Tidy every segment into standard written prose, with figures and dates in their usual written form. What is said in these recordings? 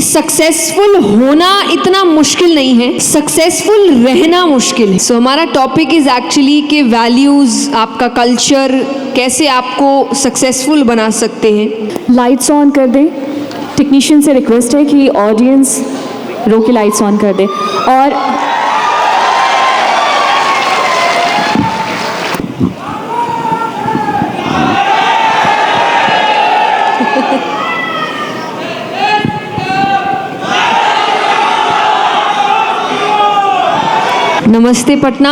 Successful होना इतना मुश्किल नहीं है, सक्सेसफुल रहना मुश्किल है। सो हमारा टॉपिक इज एक्चुअली कि वैल्यूज, आपका कल्चर कैसे आपको सक्सेसफुल बना सकते हैं। लाइट्स ऑन कर दें। टेक्नीशियन से रिक्वेस्ट है कि ऑडियंस रो के लाइट्स ऑन कर दे। और नमस्ते पटना,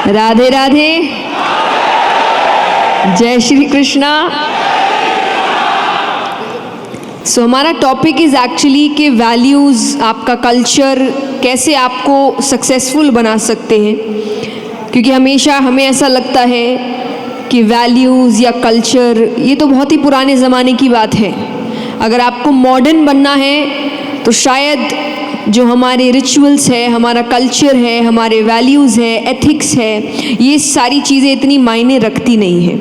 राधे राधे, जय श्री कृष्णा। सो हमारा टॉपिक इज एक्चुअली कि वैल्यूज़, आपका कल्चर कैसे आपको सक्सेसफुल बना सकते हैं। क्योंकि हमेशा हमें ऐसा लगता है कि वैल्यूज़ या कल्चर ये तो बहुत ही पुराने ज़माने की बात है। अगर आपको मॉडर्न बनना है तो शायद जो हमारे रिचुअल्स है, हमारा कल्चर है, हमारे वैल्यूज़ है, एथिक्स है, ये सारी चीज़ें इतनी मायने रखती नहीं है।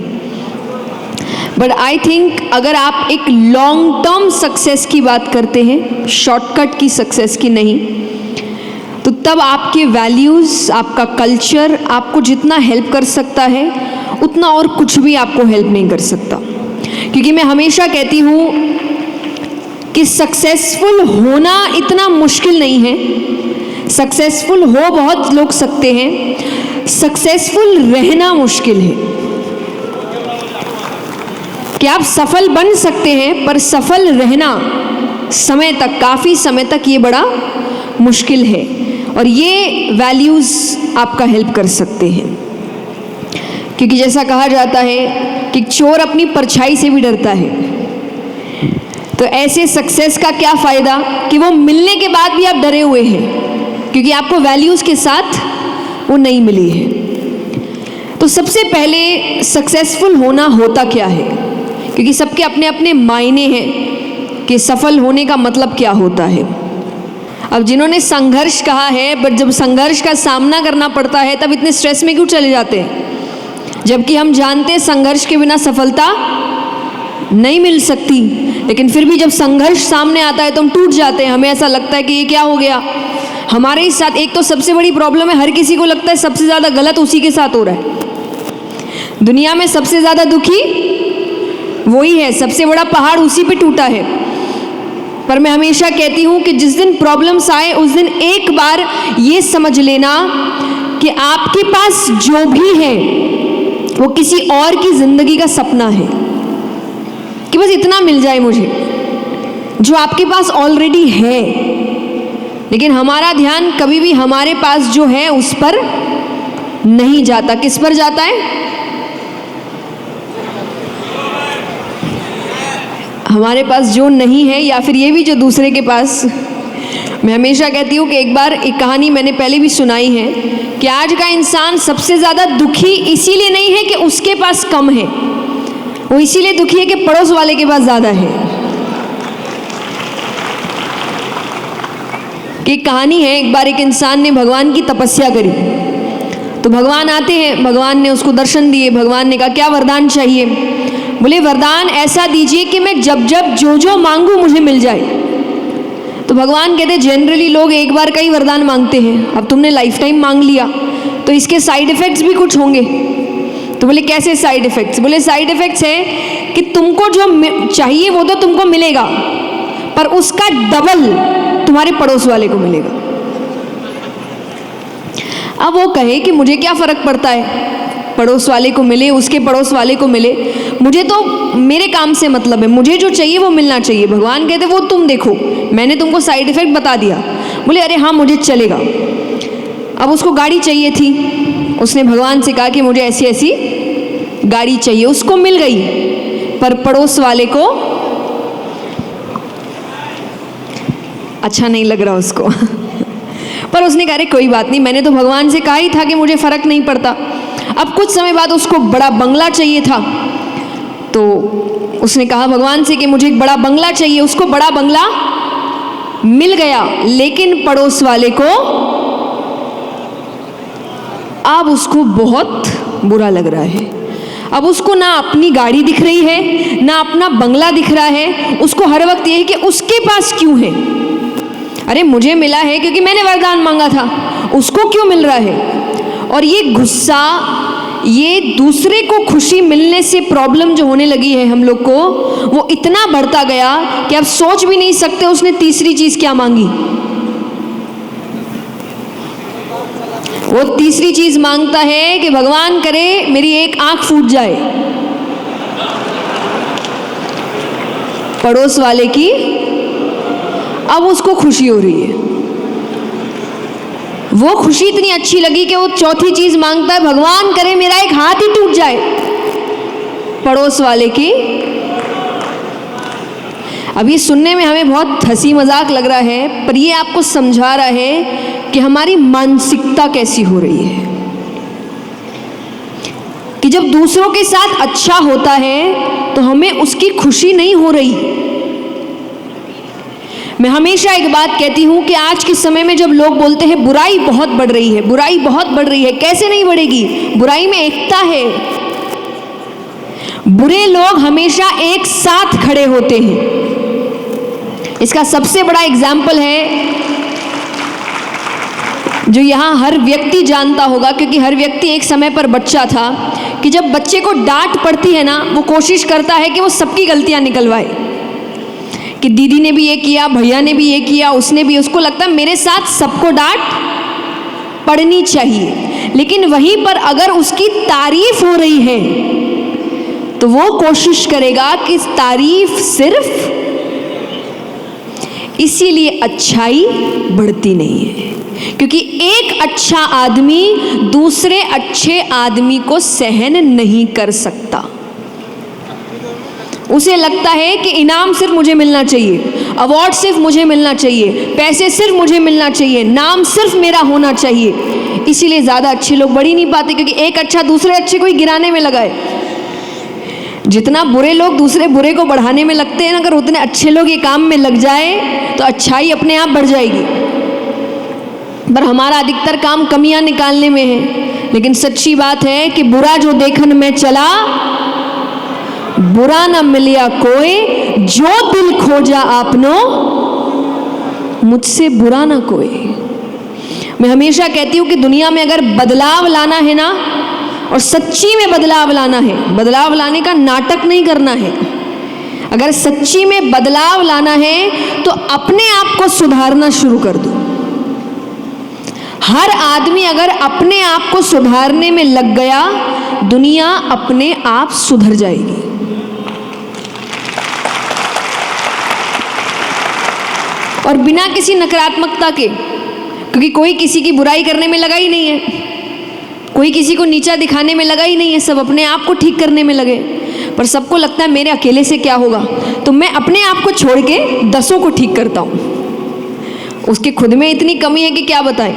बट आई थिंक अगर आप एक लॉन्ग टर्म सक्सेस की बात करते हैं, शॉर्टकट की सक्सेस की नहीं, तो तब आपके वैल्यूज़, आपका कल्चर आपको जितना हेल्प कर सकता है उतना और कुछ भी आपको हेल्प नहीं कर सकता। क्योंकि मैं हमेशा कहती हूँ कि सक्सेसफुल होना इतना मुश्किल नहीं है, सक्सेसफुल हो बहुत लोग सकते हैं, सक्सेसफुल रहना मुश्किल है। कि आप सफल बन सकते हैं पर सफल रहना समय तक, काफ़ी समय तक ये बड़ा मुश्किल है। और ये वैल्यूज़ आपका हेल्प कर सकते हैं। क्योंकि जैसा कहा जाता है कि चोर अपनी परछाई से भी डरता है, तो ऐसे सक्सेस का क्या फ़ायदा कि वो मिलने के बाद भी आप डरे हुए हैं क्योंकि आपको वैल्यूज़ के साथ वो नहीं मिली है। तो सबसे पहले सक्सेसफुल होना होता क्या है, क्योंकि सबके अपने अपने मायने हैं कि सफल होने का मतलब क्या होता है। अब जिन्होंने संघर्ष कहा है, बट जब संघर्ष का सामना करना पड़ता है तब इतने स्ट्रेस में क्यों चले जाते हैं, जबकि हम जानते हैं संघर्ष के बिना सफलता नहीं मिल सकती। लेकिन फिर भी जब संघर्ष सामने आता है तो हम टूट जाते हैं। हमें ऐसा लगता है कि ये क्या हो गया हमारे साथ। एक तो सबसे बड़ी प्रॉब्लम है, हर किसी को लगता है सबसे ज़्यादा गलत उसी के साथ हो रहा है। दुनिया में सबसे ज़्यादा दुखी वही है, सबसे बड़ा पहाड़ उसी पे टूटा है। पर मैं हमेशा कहती हूँ कि जिस दिन प्रॉब्लम्स आए उस दिन एक बार ये समझ लेना कि आपके पास जो भी है वो किसी और की ज़िंदगी का सपना है, कि बस इतना मिल जाए मुझे जो आपके पास ऑलरेडी है। लेकिन हमारा ध्यान कभी भी हमारे पास जो है उस पर नहीं जाता। किस पर जाता है? हमारे पास जो नहीं है, या फिर ये भी जो दूसरे के पास। मैं हमेशा कहती हूँ कि एक बार एक कहानी मैंने पहले भी सुनाई है कि आज का इंसान सबसे ज़्यादा दुखी इसीलिए नहीं है कि उसके पास कम है, वो इसीलिए दुखी है कि पड़ोस वाले के पास ज़्यादा है। कि एक कहानी है, एक बार एक इंसान ने भगवान की तपस्या करी, तो भगवान आते हैं, भगवान ने उसको दर्शन दिए। भगवान ने कहा क्या वरदान चाहिए? बोले वरदान ऐसा दीजिए कि मैं जब जब जो जो मांगूं मुझे मिल जाए। तो भगवान कहते जनरली लोग एक बार का ही वरदान मांगते हैं, अब तुमने लाइफ टाइम मांग लिया तो इसके साइड इफ़ेक्ट्स भी कुछ होंगे। तो बोले कैसे साइड इफ़ेक्ट्स? बोले साइड इफ़ेक्ट्स है कि तुमको जो चाहिए वो तो तुमको मिलेगा, पर उसका डबल तुम्हारे पड़ोस वाले को मिलेगा। अब वो कहे कि मुझे क्या फ़र्क पड़ता है, पड़ोस वाले को मिले, उसके पड़ोस वाले को मिले, मुझे तो मेरे काम से मतलब है, मुझे जो चाहिए वो मिलना चाहिए। भगवान कहते वो तुम देखो, मैंने तुमको साइड इफ़ेक्ट बता दिया। बोले अरे हाँ मुझे चलेगा। अब उसको गाड़ी चाहिए थी, उसने भगवान से कहा कि मुझे ऐसी ऐसी गाड़ी चाहिए, उसको मिल गई, पर पड़ोस वाले को अच्छा नहीं लग रहा उसको। पर उसने कहा अरे कोई बात नहीं, मैंने तो भगवान से कहा ही था कि मुझे फ़र्क नहीं पड़ता। अब कुछ समय बाद उसको बड़ा बंगला चाहिए था, तो उसने कहा भगवान से कि मुझे एक बड़ा बंगला चाहिए। उसको बड़ा बंगला मिल गया, लेकिन पड़ोस वाले को अब उसको बहुत बुरा लग रहा है। अब उसको ना अपनी गाड़ी दिख रही है, ना अपना बंगला दिख रहा है, उसको हर वक्त ये है कि उसके पास क्यों है। अरे मुझे मिला है क्योंकि मैंने वरदान मांगा था, उसको क्यों मिल रहा है। और ये गुस्सा, ये दूसरे को खुशी मिलने से प्रॉब्लम जो होने लगी है हम लोग को, वो इतना बढ़ता गया कि आप सोच भी नहीं सकते उसने तीसरी चीज क्या मांगी। वो तीसरी चीज मांगता है कि भगवान करे मेरी एक आंख फूट जाए, पड़ोस वाले की। अब उसको खुशी हो रही है, वो खुशी इतनी अच्छी लगी कि वो चौथी चीज मांगता है, भगवान करे मेरा एक हाथ ही टूट जाए, पड़ोस वाले की। अब ये सुनने में हमें बहुत हंसी मजाक लग रहा है, पर ये आपको समझा रहा है कि हमारी मानसिकता कैसी हो रही है कि जब दूसरों के साथ अच्छा होता है तो हमें उसकी खुशी नहीं हो रही। मैं हमेशा एक बात कहती हूं कि आज के समय में जब लोग बोलते हैं बुराई बहुत बढ़ रही है, बुराई बहुत बढ़ रही है, कैसे नहीं बढ़ेगी, बुराई में एकता है। बुरे लोग हमेशा एक साथ खड़े होते हैं। इसका सबसे बड़ा एग्जाम्पल है जो यहाँ हर व्यक्ति जानता होगा, क्योंकि हर व्यक्ति एक समय पर बच्चा था, कि जब बच्चे को डांट पड़ती है ना, वो कोशिश करता है कि वो सबकी गलतियां निकलवाए, कि दीदी ने भी ये किया, भैया ने भी ये किया, उसने भी, उसको लगता है मेरे साथ सबको डांट पड़नी चाहिए। लेकिन वहीं पर अगर उसकी तारीफ हो रही है तो वो कोशिश करेगा कि तारीफ सिर्फ, इसीलिए अच्छाई बढ़ती नहीं है, क्योंकि एक अच्छा आदमी दूसरे अच्छे आदमी को सहन नहीं कर सकता। उसे लगता है कि इनाम सिर्फ मुझे मिलना चाहिए, अवार्ड सिर्फ मुझे मिलना चाहिए, पैसे सिर्फ मुझे मिलना चाहिए, नाम सिर्फ मेरा होना चाहिए। इसीलिए ज़्यादा अच्छे लोग बढ़ ही नहीं पाते, क्योंकि एक अच्छा दूसरे अच्छे को ही गिराने में लगा है। जितना बुरे लोग दूसरे बुरे को बढ़ाने में लगते हैं, अगर उतने अच्छे लोग ये काम में लग जाए तो अच्छाई अपने आप बढ़ जाएगी। पर हमारा अधिकतर काम कमियां निकालने में है। लेकिन सच्ची बात है कि बुरा जो देखन में चला, बुरा न मिलिया कोई, जो दिल खोजा आपनो, मुझसे बुरा ना कोई। मैं हमेशा कहती हूँ कि दुनिया में अगर बदलाव लाना है ना, और सच्ची में बदलाव लाना है, बदलाव लाने का नाटक नहीं करना है, अगर सच्ची में बदलाव लाना है तो अपने आप को सुधारना शुरू कर दो। हर आदमी अगर अपने आप को सुधारने में लग गया, दुनिया अपने आप सुधर जाएगी। और बिना किसी नकारात्मकता के, क्योंकि कोई किसी की बुराई करने में लगा ही नहीं है, कोई किसी को नीचा दिखाने में लगा ही नहीं है, सब अपने आप को ठीक करने में लगे। पर सबको लगता है मेरे अकेले से क्या होगा, तो मैं अपने आप को छोड़ के 10 को ठीक करता हूँ। उसके खुद में इतनी कमी है कि क्या बताएं।